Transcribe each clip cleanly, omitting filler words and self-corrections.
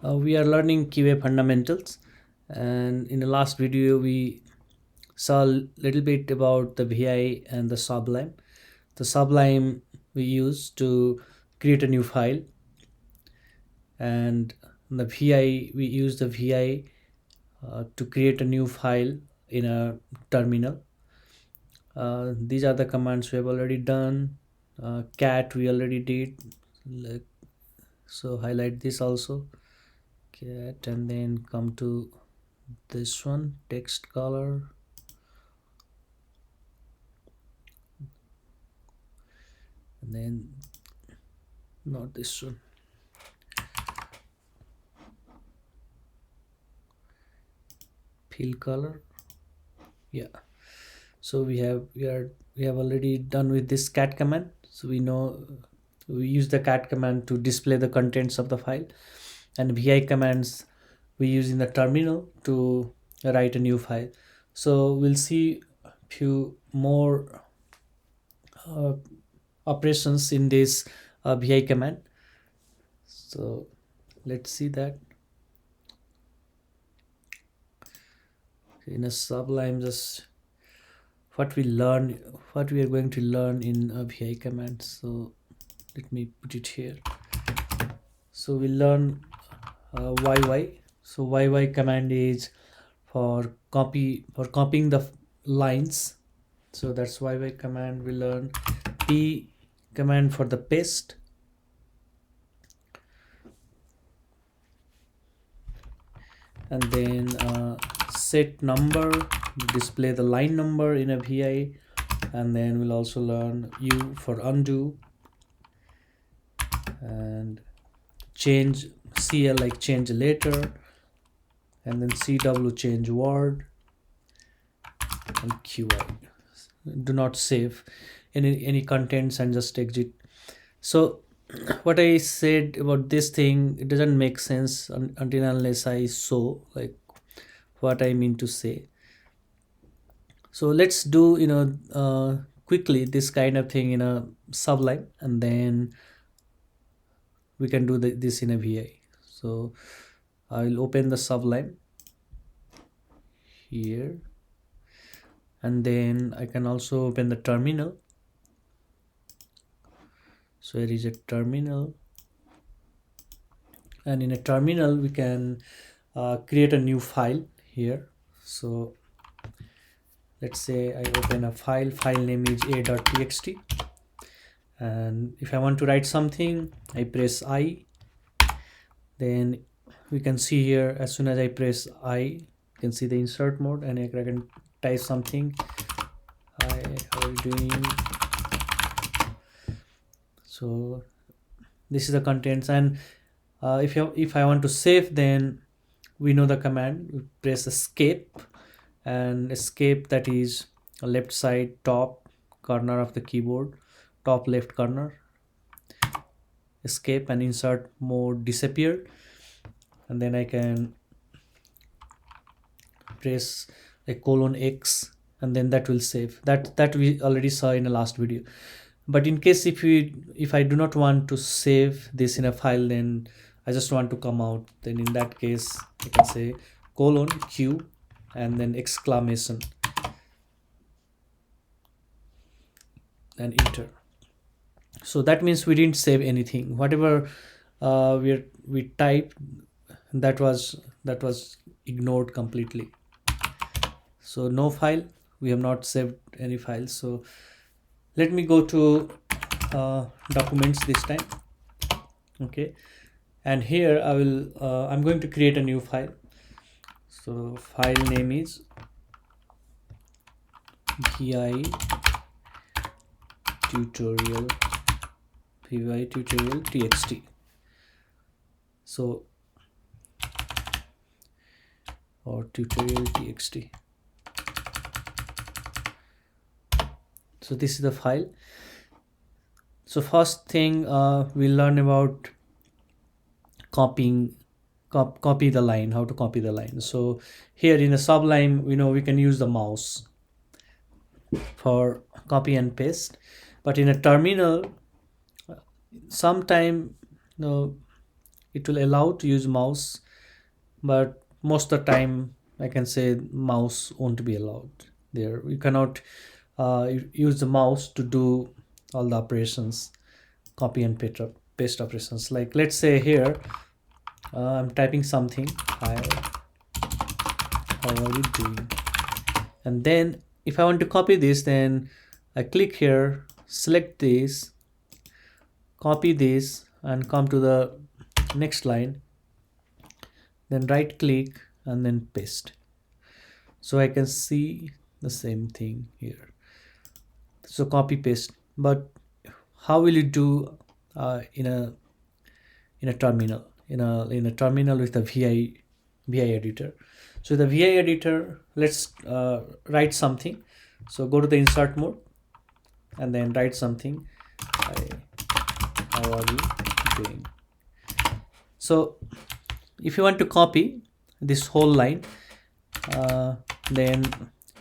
We are learning QA fundamentals, and in the last video we saw a little bit about the VI and the Sublime. The Sublime we use to create a new file, and the VI we use the VI to create a new file in a terminal. These are the commands we have already done. Cat we already did, like, so highlight this also, cat, and then come to this one, text color, and then not this one, fill color. Yeah, so we have already done with this cat command, so we know we use the cat command to display the contents of the file, and vi commands we use in the terminal to write a new file. So we'll see few more uh, operations in this vi command. So let's see that in a Sublime, just what we learn, what we are going to learn in a vi command. So let me put it here. So we learn yy. So yy command is for copying the lines. So that's yy command. We learn p command for the paste, and then set number, display the line number in a vi, and then we'll also learn u for undo, and change cl like change later, and then cw change word, and qi do not save any contents and just exit. So what I said about this thing, it doesn't make sense until unless I show like what I mean to say. So let's do quickly this kind of thing in a Sublime, and then we can do this in a vi. So I will open the Sublime here, and then I can also open the terminal. So here is a terminal, and in a terminal we can create a new file here. So let's say I open a file name is a.txt, and if I want to write something, I press I. Then we can see here, as soon as I press I, you can see the insert mode, and I can type something. Hi, how are you doing? So this is the contents, and if I want to save, then we know the command. We press escape, and escape, that is left side top corner of the keyboard, top left corner, escape, and insert mode disappeared, and then I can press a colon x, and then that will save. That we already saw in the last video. But in case if I do not want to save this in a file, then I just want to come out, then in that case I can say colon q and then exclamation and enter. So that means we didn't save anything. Whatever we typed, that was ignored completely. So no file, we have not saved any files. So let me go to documents this time. Okay, and here I'm going to create a new file. So file name is vi tutorial txt. So or tutorial txt. So this is the file. So first thing we'll learn about copy the line, how to copy the line. So here in the Sublime, we know we can use the mouse for copy and paste, but in a terminal sometime it will allow to use mouse, but most of the time I can say mouse won't be allowed there. You cannot use the mouse to do all the operations, copy and paste operations. Like let's say here I'm typing something. Hi, how are you doing? And then if I want to copy this, then I click here, select this, copy this, and come to the next line, then right click and then paste. So I can see the same thing here. So copy paste. But how will you do in a terminal, in a terminal with a vi editor? So the vi editor, let's write something. So go to the insert mode and then write something. Hi, how are you doing? So if you want to copy this whole line, then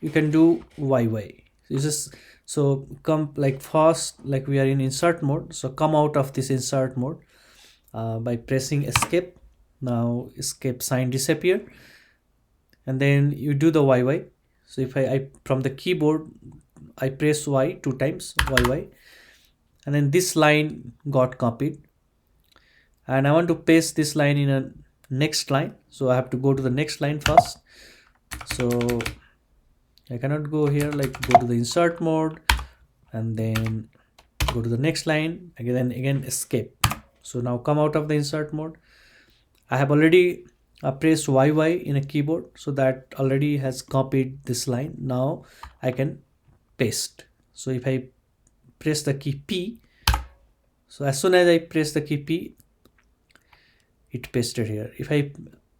you can do YY. This is, so come like first, like we are in insert mode, so come out of this insert mode by pressing escape. Now escape sign disappear, and then you do the YY. So if I from the keyboard I press Y 2 times, YY, and then this line got copied, and I want to paste this line in a next line, so I have to go to the next line first. So I cannot go here, like go to the insert mode and then go to the next line, again escape. So now come out of the insert mode. I have already pressed YY in a keyboard, so that already has copied this line. Now I can paste. So if I press the key P, so as soon as I press the key P, it pasted here. If I,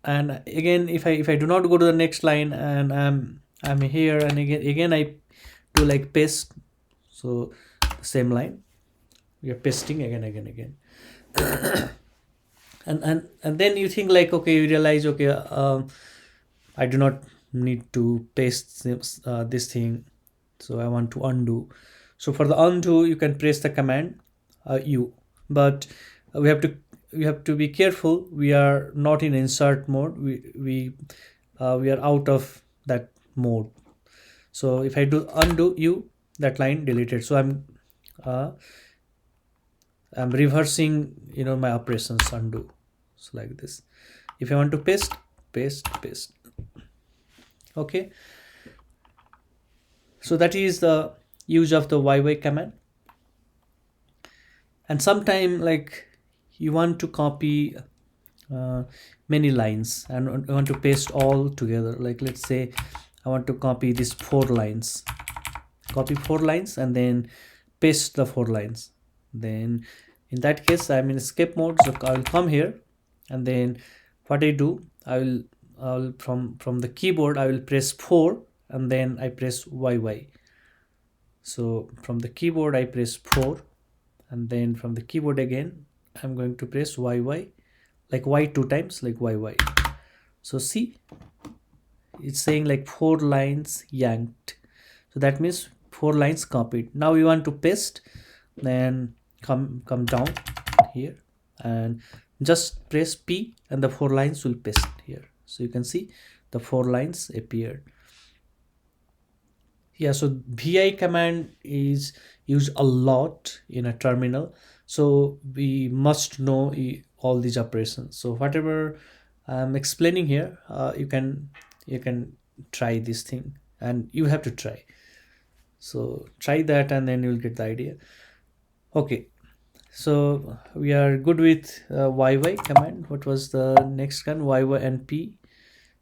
and again if I do not go to the next line and I'm here, and again I do like paste, so the same line we are pasting again. and then you think like, okay, you realize, okay, I do not need to paste this thing, so I want to undo. So for the undo, you can press the command U, but we have to be careful. We are not in insert mode. We are out of that mode. So if I do undo U, that line deleted. So I'm reversing, my operations, undo. So like this. If I want to paste. Okay. So that is the use of the YY command. And sometime like you want to copy many lines and you want to paste all together. Like let's say I want to copy these 4 lines. Copy 4 lines and then paste the 4 lines. Then in that case I'm in escape mode, so I will come here, and then what I do, I will from the keyboard I will press 4 and then I press YY. So from the keyboard I press 4, and then from the keyboard again I'm going to press YY, like Y 2 times, like YY. So see, it's saying like 4 lines yanked, so that means 4 lines copied. Now you want to paste, then come down here and just press P and the 4 lines will paste here. So you can see the 4 lines appeared. Yeah, so vi command is used a lot in a terminal, so we must know all these operations. So whatever I'm explaining here, you can try this thing, and you have to try. So try that and then you'll get the idea. Okay, so we are good with YY command. What was the next one? YY and P.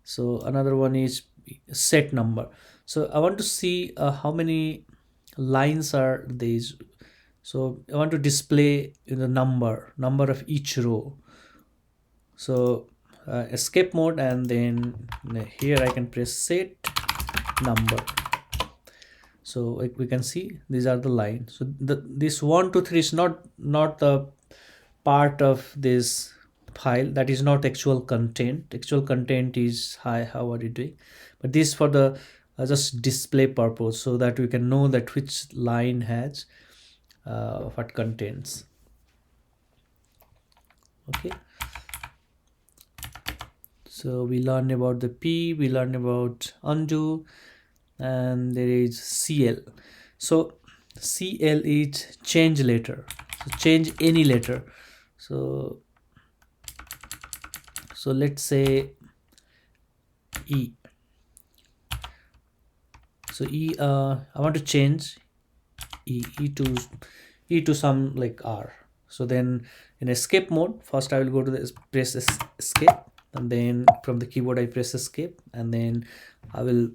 So another one is set number. So I want to see how many lines are these. So I want to display the number of each row. So escape mode, and then here I can press set number. So we can see these are the lines. So this 1 2 3 is not the part of this file. That is not actual content. Actual content is hi, how are you doing, but this for the just display purpose, so that we can know that which line has what contents. Okay, So we learned about the P, we learned about undo, and there is CL. So CL is change letter, so change any letter. So let's say E. So E, I want to change E to some like R. So then in escape mode, first I will go to the press escape, and then from the keyboard I press escape, and then I will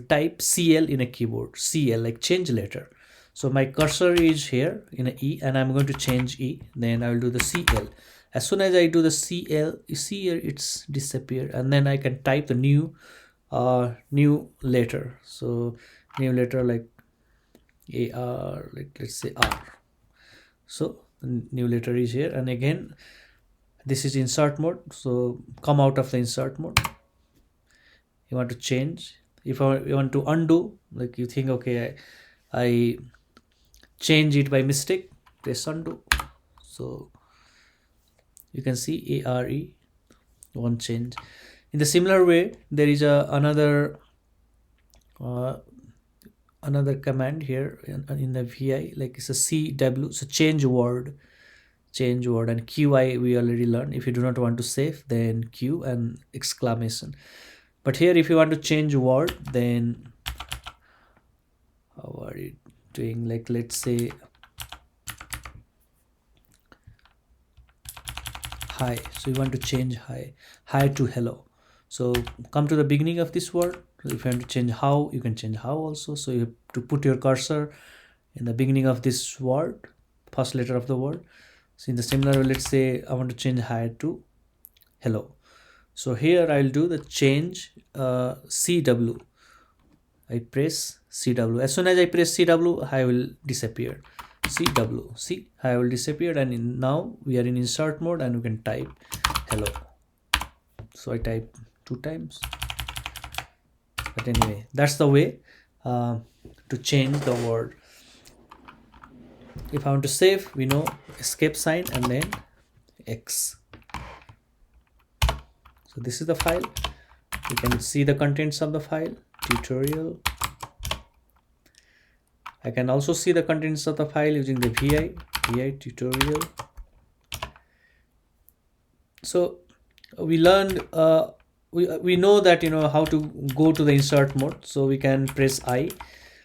type CL in a keyboard. CL like change letter. So my cursor is here in a E, and I'm going to change E. Then I will do the CL. As soon as I do the CL, you see here it's disappeared, and then I can type the new letter. So new letter like AR, like let's say R. So the new letter is here, and again this is insert mode. So come out of the insert mode. You want to change. If you want to undo, like you think, okay, I change it by mistake, press undo. So you can see ARE won't change. In the similar way, there is another command here in the VI, like it's a CW, so change word, and QI we already learned. If you do not want to save, then Q and exclamation. But here if you want to change word, then how are you doing? Like let's say hi. So you want to change hi to hello. So come to the beginning of this word. If you want to change how, you can change how also. So you have to put your cursor in the beginning of this word, first letter of the word. So in the similar way, let's say I want to change hi to hello. So here I'll do the change CW. I press CW. As soon as I press CW, hi will disappear. CW, see, hi will disappear, and now we are in insert mode, and we can type hello. So I type 2 times. But anyway, that's the way to change the word. If I want to save, we know escape sign and then X. So this is the file. You can see the contents of the file, tutorial. I can also see the contents of the file using the VI tutorial. So we learned, we know that how to go to the insert mode. So we can press I.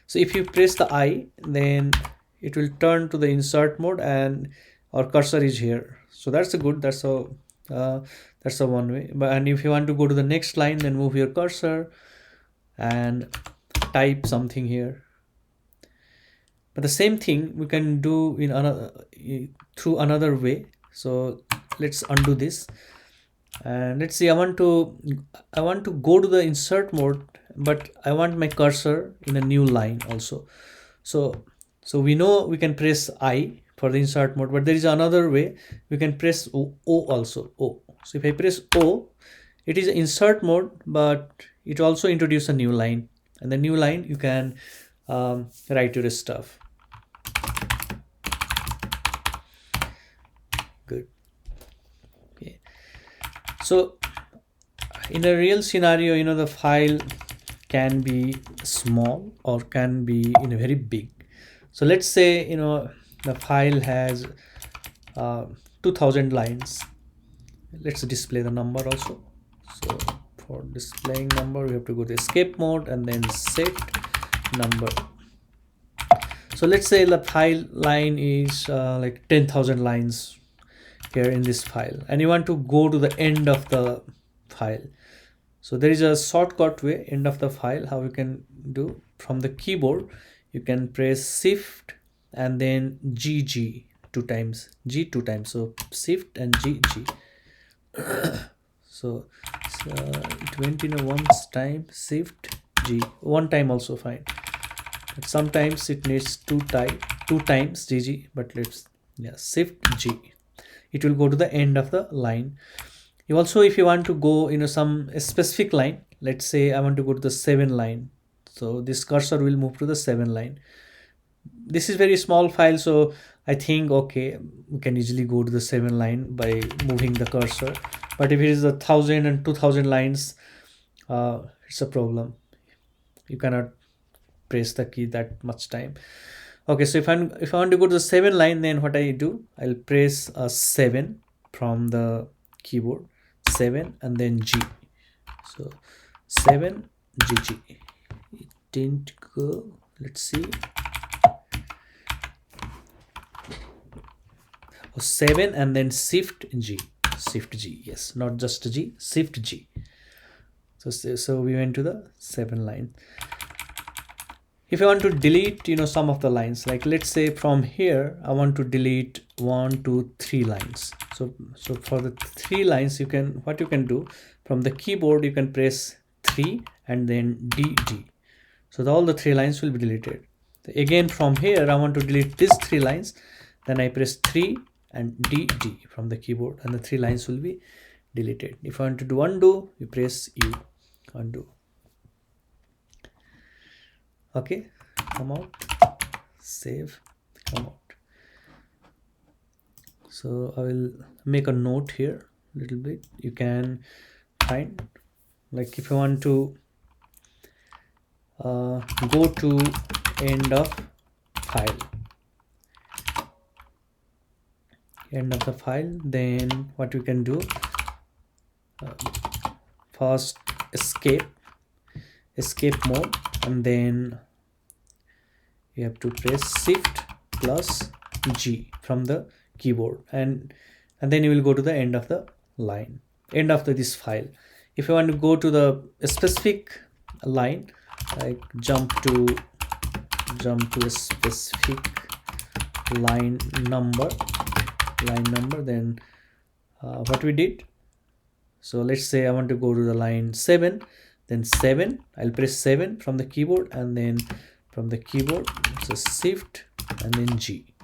So if you press the I, then it will turn to the insert mode, and our cursor is here. So that's a good. That's a one way. And if you want to go to the next line, then move your cursor and type something here. But the same thing we can do in through another way. So let's undo this, and let's see. I want to go to the insert mode, but I want my cursor in a new line also. So we know we can press I for the insert mode, but there is another way. We can press O also. O. So if I press O, it is insert mode, but it also introduces a new line, and the new line you can write your stuff. Good. Okay. So in a real scenario, the file can be small or can be very big. So let's say the file has 2000 lines. Let's display the number also. So for displaying number, we have to go to escape mode and then set number. So let's say the file line is like 10,000 lines here in this file, and you want to go to the end of the file. So there is a shortcut way, end of the file. How you can do? From the keyboard, you can press shift and then GG 2 times, G 2 times. So shift and GG. So it went in a once time, shift G, 1 time also fine, but sometimes it needs 2 times GG, but let's shift G. It will go to the end of the line. You also, if you want to go some specific line, let's say I want to go to the 7 line, so this cursor will move to the 7 line. This is very small file, so I think okay, we can easily go to the 7 line by moving the cursor. But if it is 1,000 and 2,000 lines, it's a problem. You cannot press the key that much time. Okay, so if I want to go to the 7 line, then what I do, I'll press a 7 from the keyboard, 7 and then G. So 7 GG. It didn't go. Let's see. 7 and then Shift G. Shift G. Yes, not just G. Shift G. So we went to the 7 line. If I want to delete, some of the lines, like let's say from here I want to delete 1 2 3 lines. So for the 3 lines, what you can do from the keyboard, you can press 3 and then DD. So all the 3 lines will be deleted. Again from here I want to delete these 3 lines, then I press 3 and DD from the keyboard, and the 3 lines will be deleted. If I want to do undo, you press U, undo. Okay, come out, save, come out. So I will make a note here a little bit. You can find, like if you want to go to end of the file, then what you can do, first escape mode, and then you have to press Shift plus G from the keyboard, and then you will go to the end of the line, end of this file. If you want to go to the specific line, like jump to a specific line number, then what we did, so let's say I want to go to the line 7, then 7, I'll press 7 from the keyboard, and then from the keyboard it's a Shift and then G,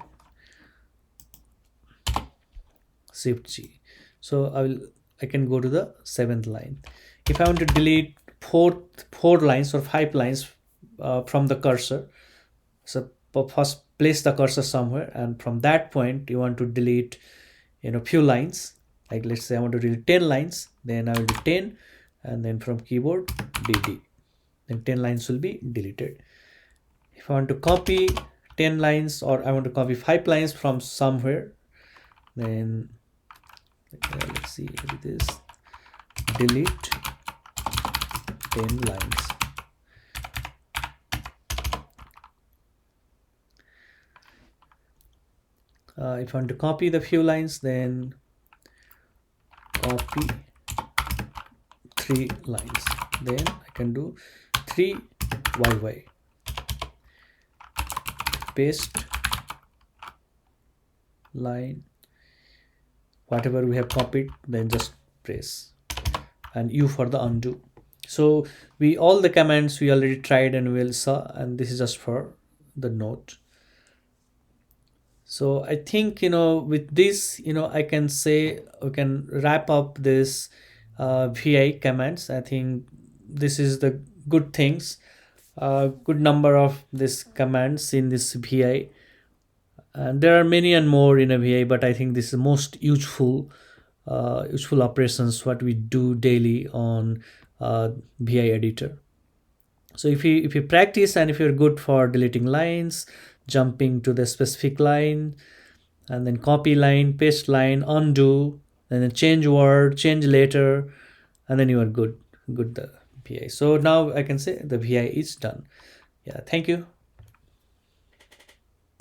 Shift G. So I can go to the 7th line. If I want to delete four lines or 5 lines from the cursor, so first place the cursor somewhere, and from that point you want to delete few lines, like let's say I want to delete 10 lines, then I will do 10 and then from keyboard DD, then 10 lines will be deleted. If I want to copy 10 lines, or I want to copy 5 lines from somewhere, then let's see, this delete 10 lines. If I want to copy the few lines, then copy 3 lines, then I can do 3 YY, paste line, whatever we have copied, then just press and U for the undo. So all the commands we already tried and we saw, and this is just for the note. So I think with this I can say we can wrap up this VI commands. I think this is the good things, good number of these commands in this VI, and there are many and more in a VI, but I think this is most useful operations what we do daily on VI editor. So if you practice, and if you're good for deleting lines, jumping to the specific line, and then copy line, paste line, undo, and then change word, change letter, and then you are good the VI. So now I can say the VI is done. Yeah, thank you.